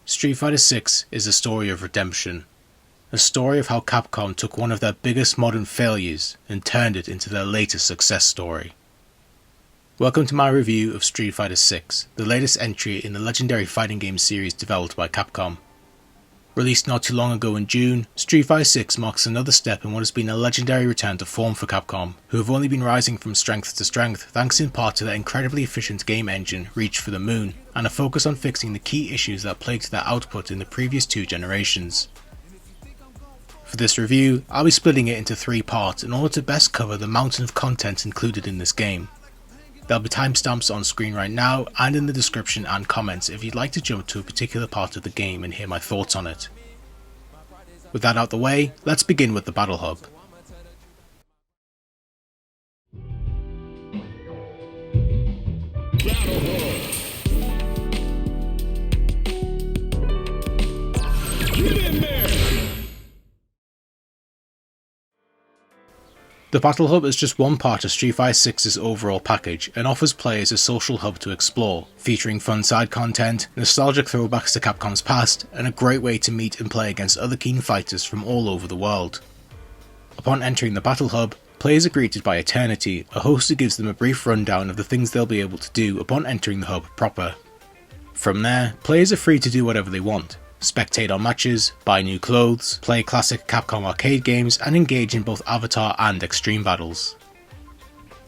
Street Fighter 6 is a story of redemption. A story of how Capcom took one of their biggest modern failures and turned it into their latest success story. Welcome to my review of Street Fighter 6, the latest entry in the legendary fighting game series developed by Capcom. Released not too long ago in June, Street Fighter 6 marks another step in what has been a legendary return to form for Capcom, who have only been rising from strength to strength thanks in part to their incredibly efficient game engine Reach for the Moon, and a focus on fixing the key issues that plagued their output in the previous two generations. For this review, I'll be splitting it into three parts in order to best cover the mountain of content included in this game. There'll be timestamps on screen right now and in the description and comments if you'd like to jump to a particular part of the game and hear my thoughts on it. With that out the way, let's begin with the Battle Hub. The Battle Hub is just one part of Street Fighter 6's overall package and offers players a social hub to explore, featuring fun side content, nostalgic throwbacks to Capcom's past, and a great way to meet and play against other keen fighters from all over the world. Upon entering the Battle Hub, players are greeted by Eternity, a host who gives them a brief rundown of the things they'll be able to do upon entering the hub proper. From there, players are free to do whatever they want. Spectate on matches, buy new clothes, play classic Capcom arcade games, and engage in both Avatar and Extreme battles.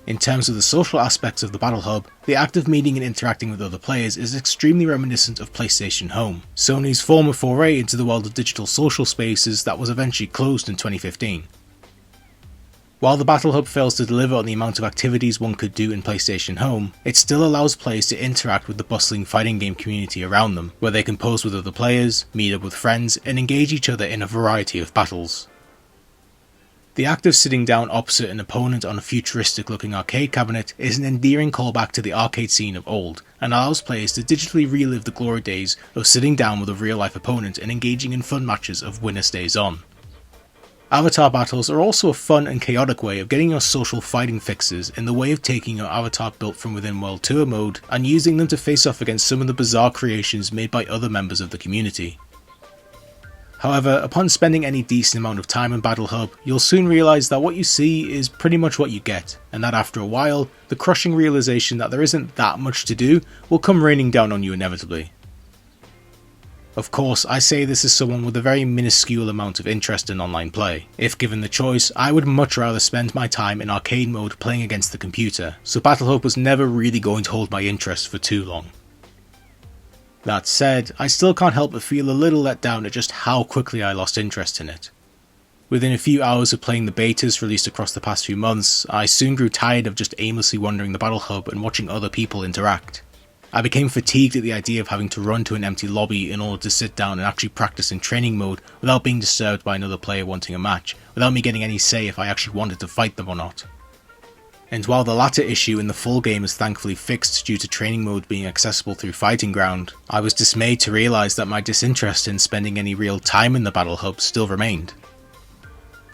In terms of the social aspects of the Battle Hub, the act of meeting and interacting with other players is extremely reminiscent of PlayStation Home, Sony's former foray into the world of digital social spaces that was eventually closed in 2015. While the Battle Hub fails to deliver on the amount of activities one could do in PlayStation Home, it still allows players to interact with the bustling fighting game community around them, where they can pose with other players, meet up with friends, and engage each other in a variety of battles. The act of sitting down opposite an opponent on a futuristic looking arcade cabinet is an endearing callback to the arcade scene of old, and allows players to digitally relive the glory days of sitting down with a real life opponent and engaging in fun matches of winner stays on. Avatar battles are also a fun and chaotic way of getting your social fighting fixes in the way of taking your avatar built from within World Tour mode and using them to face off against some of the bizarre creations made by other members of the community. However, upon spending any decent amount of time in Battle Hub, you'll soon realise that what you see is pretty much what you get, and that after a while, the crushing realisation that there isn't that much to do will come raining down on you inevitably. Of course, I say this as someone with a very minuscule amount of interest in online play. If given the choice, I would much rather spend my time in arcade mode playing against the computer, so Battle Hub was never really going to hold my interest for too long. That said, I still can't help but feel a little let down at just how quickly I lost interest in it. Within a few hours of playing the betas released across the past few months, I soon grew tired of just aimlessly wandering the Battle Hub and watching other people interact. I became fatigued at the idea of having to run to an empty lobby in order to sit down and actually practice in training mode without being disturbed by another player wanting a match, without me getting any say if I actually wanted to fight them or not. And while the latter issue in the full game is thankfully fixed due to training mode being accessible through Fighting Ground, I was dismayed to realise that my disinterest in spending any real time in the Battle Hub still remained.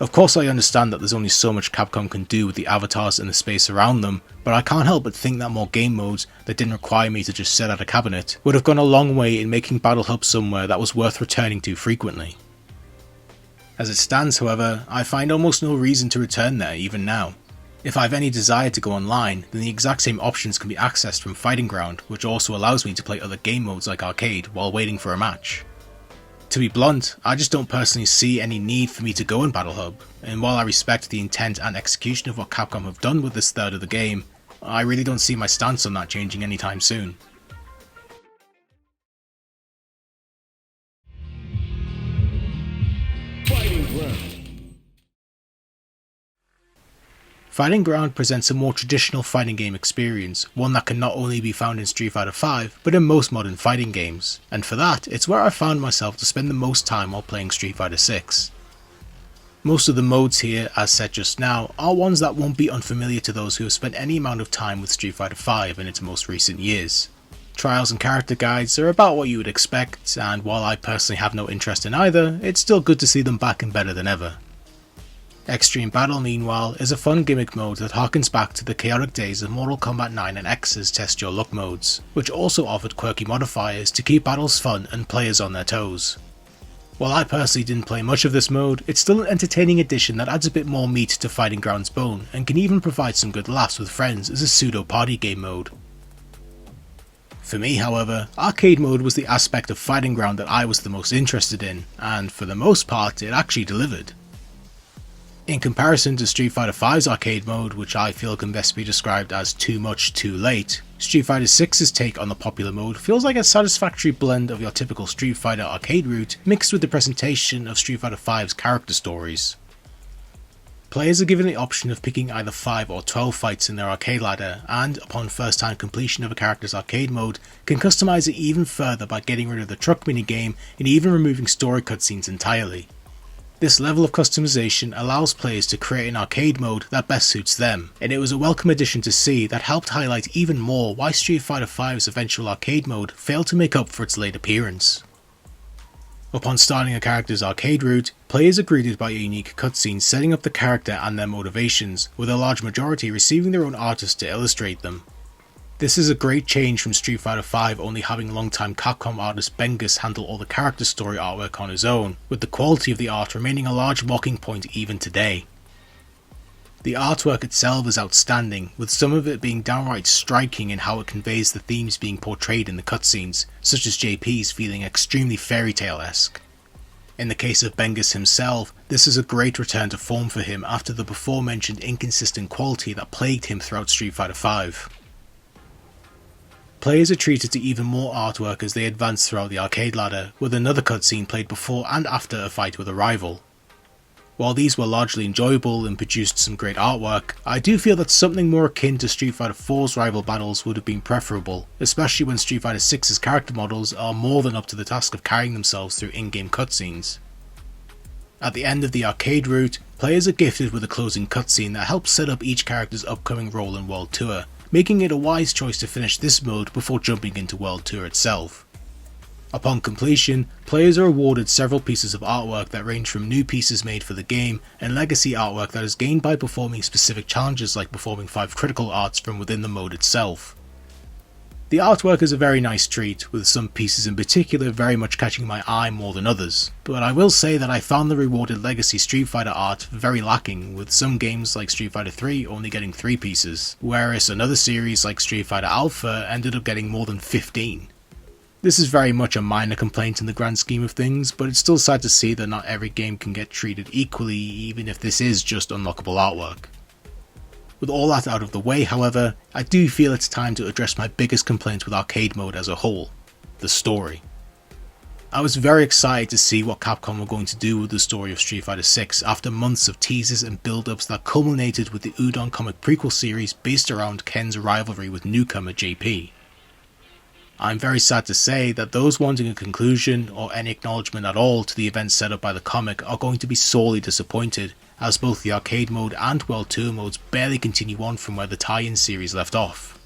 Of course I understand that there's only so much Capcom can do with the avatars and the space around them, but I can't help but think that more game modes that didn't require me to just sit at a cabinet would have gone a long way in making Battle Hub somewhere that was worth returning to frequently. As it stands, however, I find almost no reason to return there even now. If I have any desire to go online, then the exact same options can be accessed from Fighting Ground, which also allows me to play other game modes like arcade while waiting for a match. To be blunt, I just don't personally see any need for me to go in Battle Hub, and while I respect the intent and execution of what Capcom have done with this third of the game, I really don't see my stance on that changing anytime soon. Fighting Ground presents a more traditional fighting game experience, one that can not only be found in Street Fighter V, but in most modern fighting games, and for that, it's where I found myself to spend the most time while playing Street Fighter 6. Most of the modes here, as said just now, are ones that won't be unfamiliar to those who have spent any amount of time with Street Fighter V in its most recent years. Trials and character guides are about what you would expect, and while I personally have no interest in either, it's still good to see them back and better than ever. Extreme Battle, meanwhile, is a fun gimmick mode that harkens back to the chaotic days of Mortal Kombat 9 and X's Test Your Luck modes, which also offered quirky modifiers to keep battles fun and players on their toes. While I personally didn't play much of this mode, it's still an entertaining addition that adds a bit more meat to Fighting Ground's bone and can even provide some good laughs with friends as a pseudo party game mode. For me, however, arcade mode was the aspect of Fighting Ground that I was the most interested in, and for the most part it actually delivered. In comparison to Street Fighter V's arcade mode, which I feel can best be described as too much too late, Street Fighter 6's take on the popular mode feels like a satisfactory blend of your typical Street Fighter arcade route mixed with the presentation of Street Fighter V's character stories. Players are given the option of picking either 5 or 12 fights in their arcade ladder, and upon first time completion of a character's arcade mode, can customize it even further by getting rid of the truck minigame and even removing story cutscenes entirely. This level of customization allows players to create an arcade mode that best suits them, and it was a welcome addition to see that helped highlight even more why Street Fighter V's eventual arcade mode failed to make up for its late appearance. Upon starting a character's arcade route, players are greeted by a unique cutscene setting up the character and their motivations, with a large majority receiving their own artist to illustrate them. This is a great change from Street Fighter V only having longtime Capcom artist Bengus handle all the character story artwork on his own, with the quality of the art remaining a large mocking point even today. The artwork itself is outstanding, with some of it being downright striking in how it conveys the themes being portrayed in the cutscenes, such as JP's feeling extremely fairy tale-esque. In the case of Bengus himself, this is a great return to form for him after the before mentioned inconsistent quality that plagued him throughout Street Fighter V. Players are treated to even more artwork as they advance throughout the arcade ladder, with another cutscene played before and after a fight with a rival. While these were largely enjoyable and produced some great artwork, I do feel that something more akin to Street Fighter 4's rival battles would have been preferable, especially when Street Fighter 6's character models are more than up to the task of carrying themselves through in-game cutscenes. At the end of the arcade route, players are gifted with a closing cutscene that helps set up each character's upcoming role in World Tour, making it a wise choice to finish this mode before jumping into World Tour itself. Upon completion, players are awarded several pieces of artwork that range from new pieces made for the game and legacy artwork that is gained by performing specific challenges like performing 5 critical arts from within the mode itself. The artwork is a very nice treat, with some pieces in particular very much catching my eye more than others, but I will say that I found the rewarded legacy Street Fighter art very lacking, with some games like Street Fighter 3 only getting 3 pieces, whereas another series like Street Fighter Alpha ended up getting more than 15. This is very much a minor complaint in the grand scheme of things, but it's still sad to see that not every game can get treated equally, even if this is just unlockable artwork. With all that out of the way, however, I do feel it's time to address my biggest complaint with arcade mode as a whole: the story. I was very excited to see what Capcom were going to do with the story of Street Fighter 6 after months of teasers and build-ups that culminated with the Udon comic prequel series based around Ken's rivalry with newcomer JP. I'm very sad to say that those wanting a conclusion or any acknowledgement at all to the events set up by the comic are going to be sorely disappointed, as both the arcade mode and World Tour modes barely continue on from where the tie-in series left off.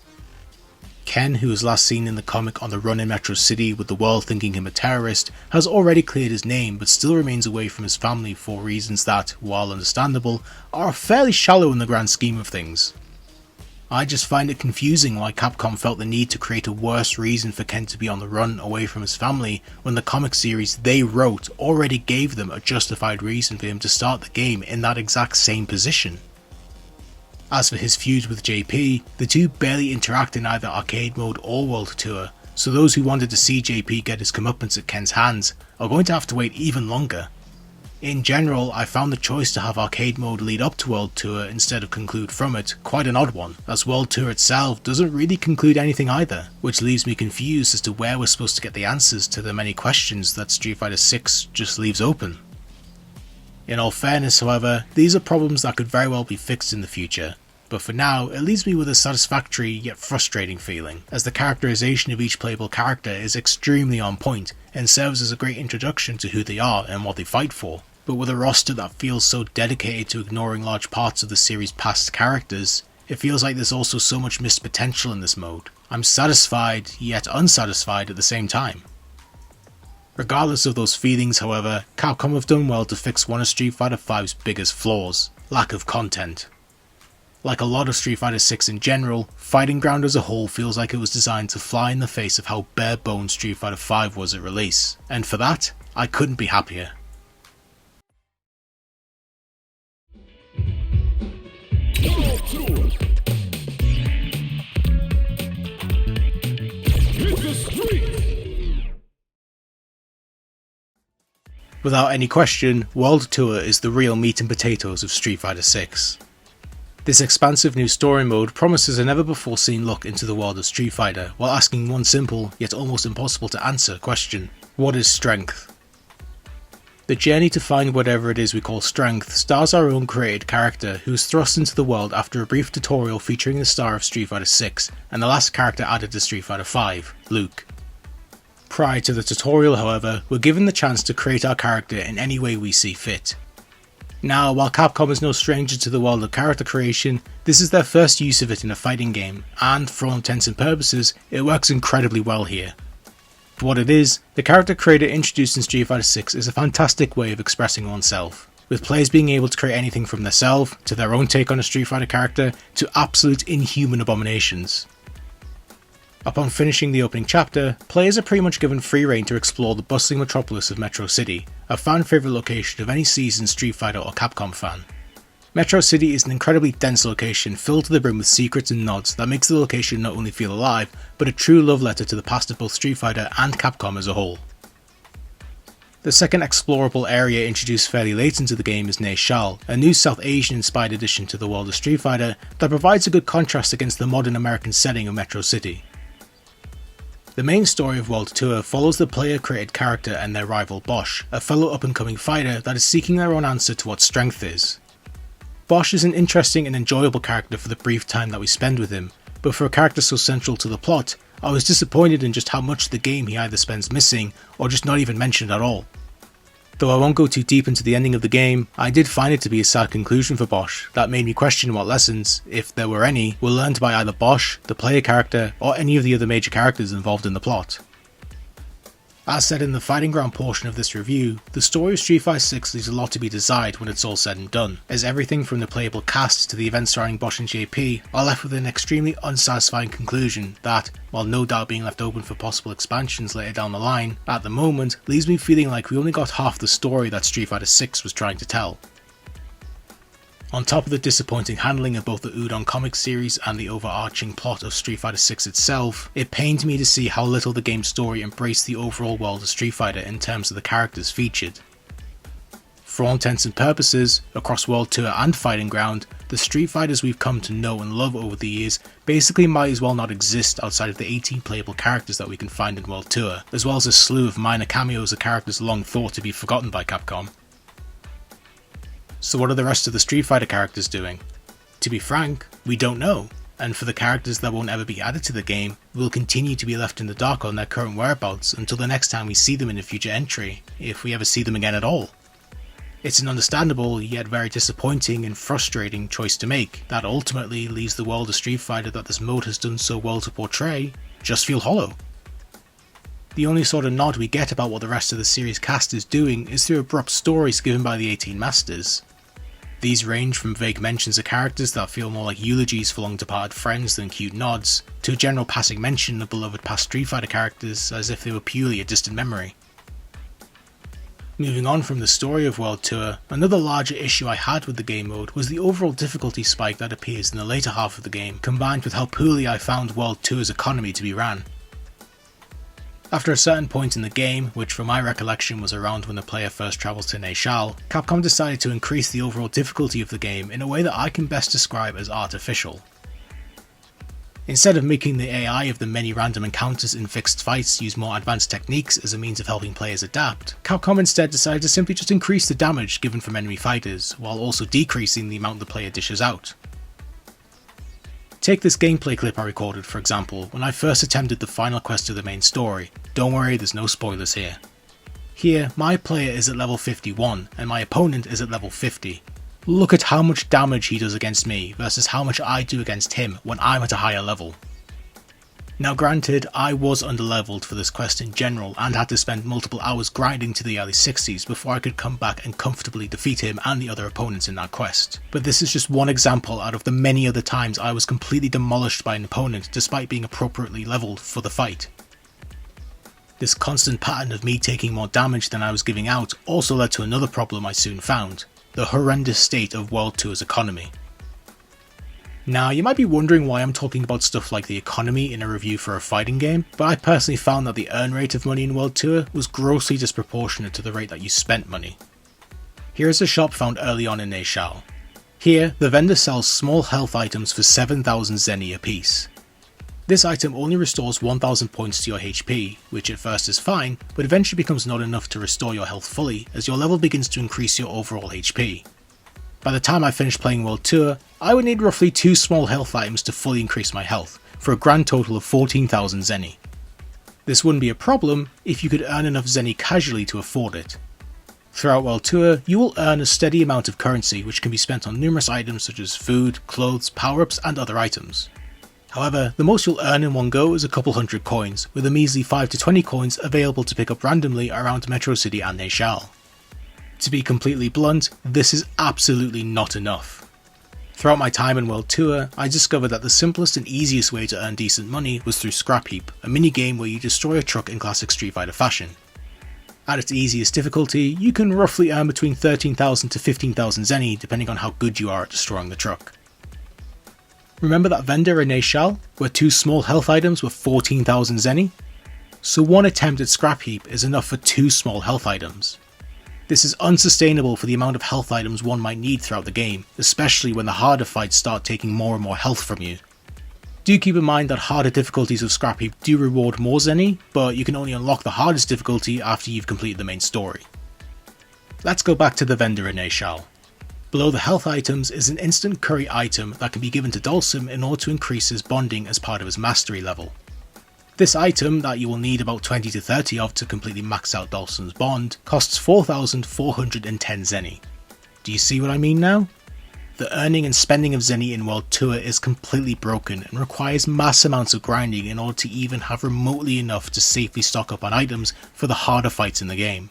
Ken, who was last seen in the comic on the run in Metro City with the world thinking him a terrorist, has already cleared his name but still remains away from his family for reasons that, while understandable, are fairly shallow in the grand scheme of things. I just find it confusing why Capcom felt the need to create a worse reason for Ken to be on the run away from his family when the comic series they wrote already gave them a justified reason for him to start the game in that exact same position. As for his feud with JP, the two barely interact in either arcade mode or World Tour, so those who wanted to see JP get his comeuppance at Ken's hands are going to have to wait even longer. In general, I found the choice to have arcade mode lead up to World Tour instead of conclude from it quite an odd one, as World Tour itself doesn't really conclude anything either, which leaves me confused as to where we're supposed to get the answers to the many questions that Street Fighter 6 just leaves open. In all fairness, however, these are problems that could very well be fixed in the future, but for now it leaves me with a satisfactory yet frustrating feeling, as the characterization of each playable character is extremely on point and serves as a great introduction to who they are and what they fight for. But with a roster that feels so dedicated to ignoring large parts of the series' past characters, it feels like there's also so much missed potential in this mode. I'm satisfied, yet unsatisfied at the same time. Regardless of those feelings, however, Capcom have done well to fix one of Street Fighter V's biggest flaws: lack of content. Like a lot of Street Fighter 6 in general, Fighting Ground as a whole feels like it was designed to fly in the face of how bare bones Street Fighter V was at release, and for that, I couldn't be happier. Without any question, World Tour is the real meat and potatoes of Street Fighter 6. This expansive new story mode promises a never before seen look into the world of Street Fighter, while asking one simple, yet almost impossible to answer question: what is strength? The journey to find whatever it is we call strength stars our own created character, who is thrust into the world after a brief tutorial featuring the star of Street Fighter 6 and the last character added to Street Fighter V, Luke. Prior to the tutorial, however, we're given the chance to create our character in any way we see fit. Now, while Capcom is no stranger to the world of character creation, this is their first use of it in a fighting game, and for all intents and purposes, it works incredibly well here. For what it is, the character creator introduced in Street Fighter 6 is a fantastic way of expressing oneself, with players being able to create anything from themselves, to their own take on a Street Fighter character, to absolute inhuman abominations. Upon finishing the opening chapter, players are pretty much given free rein to explore the bustling metropolis of Metro City, a fan favourite location of any seasoned Street Fighter or Capcom fan. Metro City is an incredibly dense location filled to the brim with secrets and nods that makes the location not only feel alive, but a true love letter to the past of both Street Fighter and Capcom as a whole. The second explorable area introduced fairly late into the game is Ne Shal, a new South Asian inspired addition to the world of Street Fighter that provides a good contrast against the modern American setting of Metro City. The main story of World Tour follows the player-created character and their rival Bosch, a fellow up-and-coming fighter that is seeking their own answer to what strength is. Bosch is an interesting and enjoyable character for the brief time that we spend with him, but for a character so central to the plot, I was disappointed in just how much of the game he either spends missing or just not even mentioned at all. Though I won't go too deep into the ending of the game, I did find it to be a sad conclusion for Bosch that made me question what lessons, if there were any, were learned by either Bosch, the player character, or any of the other major characters involved in the plot. As said in the Fighting Ground portion of this review, the story of Street Fighter 6 leaves a lot to be desired when it's all said and done, as everything from the playable cast to the events surrounding Bosch and JP are left with an extremely unsatisfying conclusion that, while no doubt being left open for possible expansions later down the line, at the moment leaves me feeling like we only got half the story that Street Fighter 6 was trying to tell. On top of the disappointing handling of both the Udon comic series and the overarching plot of Street Fighter 6 itself, it pained me to see how little the game's story embraced the overall world of Street Fighter in terms of the characters featured. For all intents and purposes, across World Tour and Fighting Ground, the Street Fighters we've come to know and love over the years basically might as well not exist outside of the 18 playable characters that we can find in World Tour, as well as a slew of minor cameos of characters long thought to be forgotten by Capcom. So what are the rest of the Street Fighter characters doing? To be frank, we don't know, and for the characters that won't ever be added to the game, will continue to be left in the dark on their current whereabouts until the next time we see them in a future entry, if we ever see them again at all. It's an understandable, yet very disappointing and frustrating choice to make, that ultimately leaves the world of Street Fighter that this mode has done so well to portray just feel hollow. The only sort of nod we get about what the rest of the series cast is doing is through abrupt stories given by the 18 Masters. These range from vague mentions of characters that feel more like eulogies for long departed friends than cute nods, to a general passing mention of beloved past Street Fighter characters as if they were purely a distant memory. Moving on from the story of World Tour, another larger issue I had with the game mode was the overall difficulty spike that appears in the later half of the game, combined with how poorly I found World Tour's economy to be ran. After a certain point in the game, which from my recollection was around when the player first travels to Ne Shal, Capcom decided to increase the overall difficulty of the game in a way that I can best describe as artificial. Instead of making the AI of the many random encounters in fixed fights use more advanced techniques as a means of helping players adapt, Capcom instead decided to simply just increase the damage given from enemy fighters, while also decreasing the amount the player dishes out. Take this gameplay clip I recorded for example, when I first attempted the final quest of the main story. Don't worry, there's no spoilers here. Here, my player is at level 51, and my opponent is at level 50. Look at how much damage he does against me, versus how much I do against him when I'm at a higher level. Now granted, I was underleveled for this quest in general and had to spend multiple hours grinding to the early 60s before I could come back and comfortably defeat him and the other opponents in that quest. But this is just one example out of the many other times I was completely demolished by an opponent despite being appropriately leveled for the fight. This constant pattern of me taking more damage than I was giving out also led to another problem I soon found: the horrendous state of World Tour's economy. Now, you might be wondering why I'm talking about stuff like the economy in a review for a fighting game, but I personally found that the earn rate of money in World Tour was grossly disproportionate to the rate that you spent money. Here is a shop found early on in Neishal. Here, the vendor sells small health items for 7,000 zenny apiece. This item only restores 1000 points to your HP, which at first is fine, but eventually becomes not enough to restore your health fully as your level begins to increase your overall HP. By the time I finished playing World Tour, I would need roughly 2 small health items to fully increase my health, for a grand total of 14,000 zenny. This wouldn't be a problem if you could earn enough zenny casually to afford it. Throughout World Tour, you will earn a steady amount of currency which can be spent on numerous items such as food, clothes, power-ups and other items. However, the most you'll earn in one go is a couple hundred coins, with a measly 5 to 20 coins available to pick up randomly around Metro City and Neishal. To be completely blunt, this is absolutely not enough. Throughout my time in World Tour, I discovered that the simplest and easiest way to earn decent money was through Scrap Heap, a mini-game where you destroy a truck in classic Street Fighter fashion. At its easiest difficulty, you can roughly earn between 13,000 to 15,000 zenny depending on how good you are at destroying the truck. Remember that vendor in Neishal, where 2 small health items were 14,000 zenny? So one attempt at Scrap Heap is enough for 2 small health items. This is unsustainable for the amount of health items one might need throughout the game, especially when the harder fights start taking more and more health from you. Do keep in mind that harder difficulties of Scrap Heap do reward more zenny, but you can only unlock the hardest difficulty after you've completed the main story. Let's go back to the vendor in Neishal. Below the health items is an instant curry item that can be given to Dhalsim in order to increase his bonding as part of his mastery level. This item, that you will need about 20 to 30 of to completely max out Dhalsim's bond, costs 4,410 zenny. Do you see what I mean now? The earning and spending of zenny in World Tour is completely broken and requires mass amounts of grinding in order to even have remotely enough to safely stock up on items for the harder fights in the game.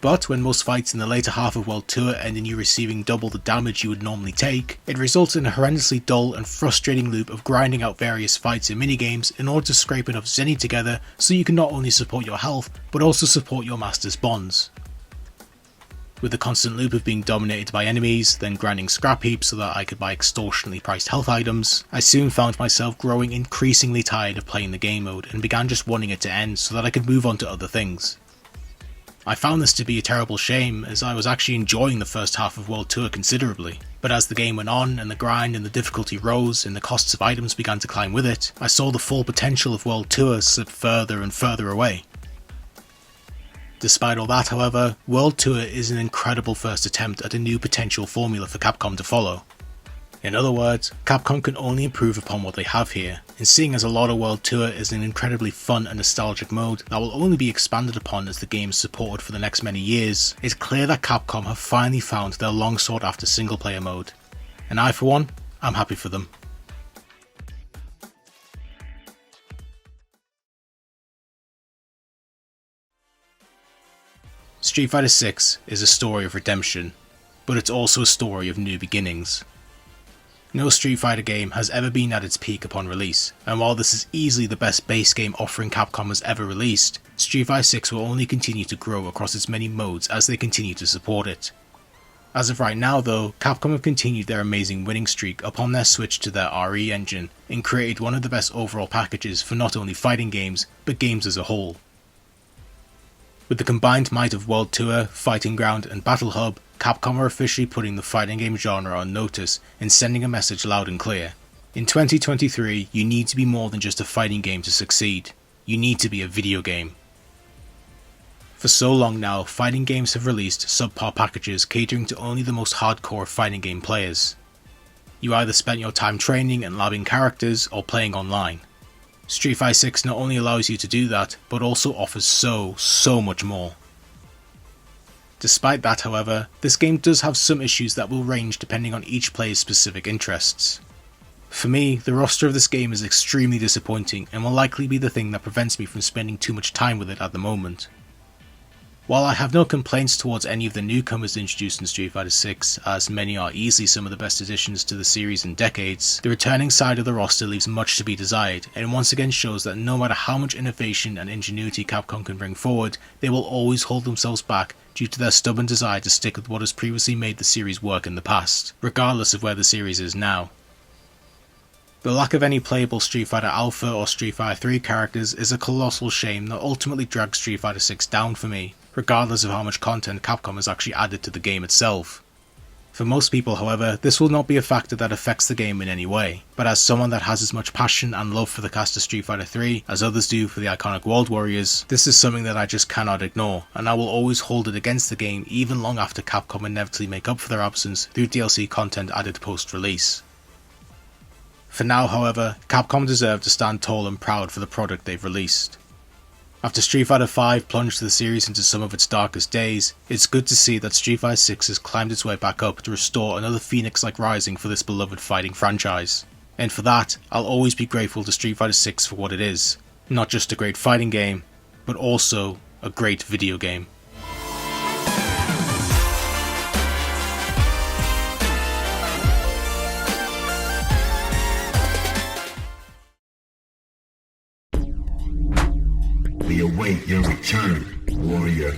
But when most fights in the later half of World Tour end in you receiving double the damage you would normally take, it results in a horrendously dull and frustrating loop of grinding out various fights and minigames in order to scrape enough zenny together so you can not only support your health, but also support your master's bonds. With the constant loop of being dominated by enemies, then grinding Scrap Heap so that I could buy extortionately priced health items, I soon found myself growing increasingly tired of playing the game mode and began just wanting it to end so that I could move on to other things. I found this to be a terrible shame, as I was actually enjoying the first half of World Tour considerably, but as the game went on and the grind and the difficulty rose and the costs of items began to climb with it, I saw the full potential of World Tour slip further and further away. Despite all that, however, World Tour is an incredible first attempt at a new potential formula for Capcom to follow. In other words, Capcom can only improve upon what they have here, and seeing as a lot of World Tour is an incredibly fun and nostalgic mode that will only be expanded upon as the game is supported for the next many years, it's clear that Capcom have finally found their long sought after single player mode. And I for one, am happy for them. Street Fighter VI is a story of redemption, but it's also a story of new beginnings. No Street Fighter game has ever been at its peak upon release, and while this is easily the best base game offering Capcom has ever released, Street Fighter VI will only continue to grow across its many modes as they continue to support it. As of right now though, Capcom have continued their amazing winning streak upon their switch to their RE engine, and created one of the best overall packages for not only fighting games, but games as a whole. With the combined might of World Tour, Fighting Ground and Battle Hub, Capcom are officially putting the fighting game genre on notice and sending a message loud and clear. In 2023, you need to be more than just a fighting game to succeed. You need to be a video game. For so long now, fighting games have released subpar packages catering to only the most hardcore fighting game players. You either spent your time training and labbing characters or playing online. Street Fighter VI not only allows you to do that, but also offers so much more. Despite that, however, this game does have some issues that will range depending on each player's specific interests. For me, the roster of this game is extremely disappointing and will likely be the thing that prevents me from spending too much time with it at the moment. While I have no complaints towards any of the newcomers introduced in Street Fighter 6, as many are easily some of the best additions to the series in decades, the returning side of the roster leaves much to be desired, and once again shows that no matter how much innovation and ingenuity Capcom can bring forward, they will always hold themselves back due to their stubborn desire to stick with what has previously made the series work in the past, regardless of where the series is now. The lack of any playable Street Fighter Alpha or Street Fighter 3 characters is a colossal shame that ultimately drags Street Fighter 6 down for me, regardless of how much content Capcom has actually added to the game itself. For most people, however, this will not be a factor that affects the game in any way, but as someone that has as much passion and love for the cast of Street Fighter 3 as others do for the iconic World Warriors, this is something that I just cannot ignore, and I will always hold it against the game even long after Capcom inevitably make up for their absence through DLC content added post-release. For now, however, Capcom deserve to stand tall and proud for the product they've released. After Street Fighter V plunged the series into some of its darkest days, it's good to see that Street Fighter 6 has climbed its way back up to restore another phoenix-like rising for this beloved fighting franchise. And for that, I'll always be grateful to Street Fighter 6 for what it is. Not just a great fighting game, but also a great video game. We await your return, warrior.